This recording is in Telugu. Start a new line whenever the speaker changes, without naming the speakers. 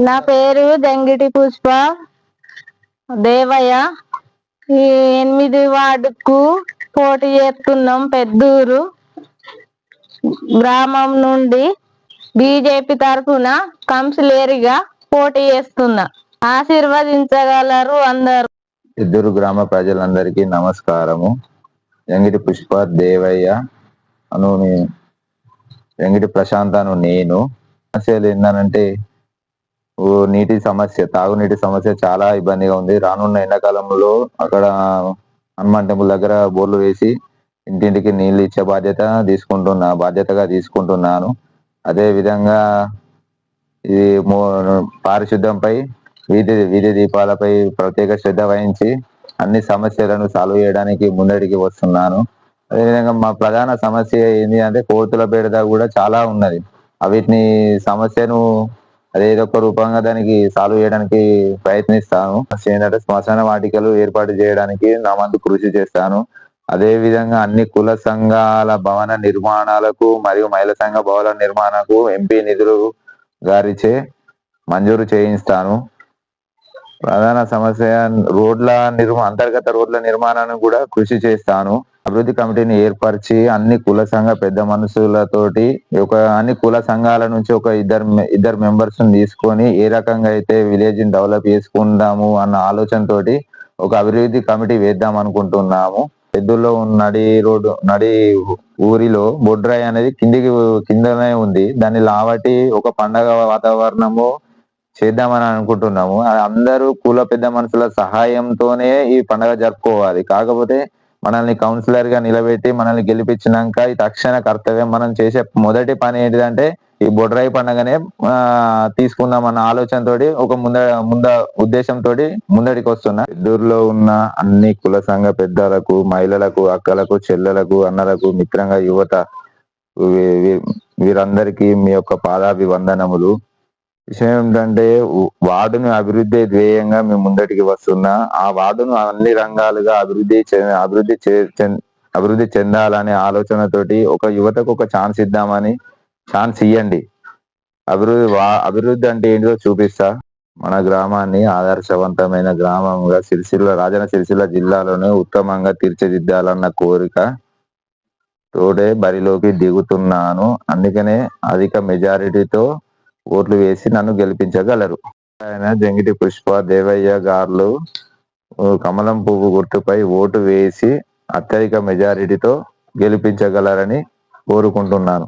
నా పేరు జంగిటి పుష్ప దేవయ్య. ఈ 8 వార్డుకు పోటీ చేస్తున్నాం. పెద్దూరు గ్రామం నుండి బీజేపీ తరఫున కౌన్సిలర్గా పోటీ చేస్తున్నా. ఆశీర్వదించగలరు అందరూ.
పెద్దూరు గ్రామ ప్రజలందరికీ నమస్కారము. జంగిటి పుష్ప దేవయ్య అను వెంకటి ప్రశాంత్ అను నేను. సమస్యలు ఏంటంటే నీటి సమస్య, తాగునీటి సమస్య చాలా ఇబ్బందిగా ఉంది. రానున్న ఎండాకాలంలో అక్కడ హనుమాన్ టెంపుల్ దగ్గర బోర్లు వేసి ఇంటింటికి నీళ్లు ఇచ్చే బాధ్యతగా తీసుకుంటున్నాను. అదే విధంగా ఇది పారిశుద్ధ్యంపై వీధి దీపాలపై ప్రత్యేక శ్రద్ధ వహించి అన్ని సమస్యలను సాల్వ్ చేయడానికి ముందడికి వస్తున్నాను. అదేవిధంగా మా ప్రధాన సమస్య ఏంటి అంటే కోతుల బెడద కూడా చాలా ఉన్నది. వీటిని సమస్యను అదేదో ఒక రూపంగా దానికి సాల్వ్ చేయడానికి ప్రయత్నిస్తాను. ఏంటంటే శ్మశాన వాటికలు ఏర్పాటు చేయడానికి నా వంతు కృషి చేస్తాను. అదే విధంగా అన్ని కుల సంఘాల భవన నిర్మాణాలకు మరియు మహిళా సంఘ భవన నిర్మాణాలకు ఎంపీ నిధులు గారిచే మంజూరు చేయిస్తాను. ప్రధాన సమస్య అంతర్గత రోడ్ల నిర్మాణానికి కూడా కృషి చేస్తాను. అభివృద్ధి కమిటీని ఏర్పరిచి అన్ని కుల సంఘ పెద్ద మనుషులతోటి అన్ని కుల సంఘాల నుంచి ఒక ఇద్దరు మెంబర్స్ తీసుకొని ఏ రకంగా అయితే విలేజ్ ని డెవలప్ చేసుకుందాము అన్న ఆలోచనతోటి ఒక అభివృద్ధి కమిటీ వేద్దాం అనుకుంటున్నాము. పెద్దూరులో నడి ఊరిలో బొడ్రాయి అనేది కిందనే ఉంది. దాన్ని లావటి ఒక పండగ వాతావరణము చేద్దామని అనుకుంటున్నాము. అందరూ కుల పెద్ద మనుషుల సహాయంతోనే ఈ పండుగ జరుపుకోవాలి. కాకపోతే మనల్ని కౌన్సిలర్ గా నిలబెట్టి మనల్ని గెలిపించినాక ఈ తక్షణ కర్తవ్యం మనం చేసే మొదటి పని ఏంటిదంటే ఈ బొడ్రాయి పండుగనే తీసుకుందామన్న ఆలోచనతోటి ఒక ఉద్దేశంతో ముందడికి వస్తున్నా. పెద్దూరులో ఉన్న అన్ని కుల సంఘ పెద్దలకు, మహిళలకు, అక్కలకు, చెల్లెలకు, అన్నలకు, మిత్రంగా యువత వీరందరికీ మీ యొక్క పాదాభివందనములు. విషయం ఏంటంటే వార్డును అభివృద్ధి ధ్యేయంగా మేము ముందటికి వస్తున్నా. ఆ వార్డును అన్ని రంగాలుగా అభివృద్ధి చెందాలనే ఆలోచనతోటి ఒక యువతకు ఒక ఛాన్స్ ఇవ్వండి. అభివృద్ధి అంటే ఏంటో చూపిస్తా. మన గ్రామాన్ని ఆదర్శవంతమైన గ్రామంగా రాజన్న సిరిసిల్ల జిల్లాలోనే ఉత్తమంగా తీర్చిదిద్దాలన్న కోరిక తోడే బరిలోకి దిగుతున్నాను. అందుకనే అధిక మెజారిటీతో ఓట్లు వేసి నన్ను గెలిపించగలరు. ఆయన జంగిటి పుష్ప దేవయ్య గారు కమలం పువ్వు గుర్తుపై ఓటు వేసి అత్యధిక మెజారిటీతో గెలిపించగలరని కోరుకుంటున్నాను.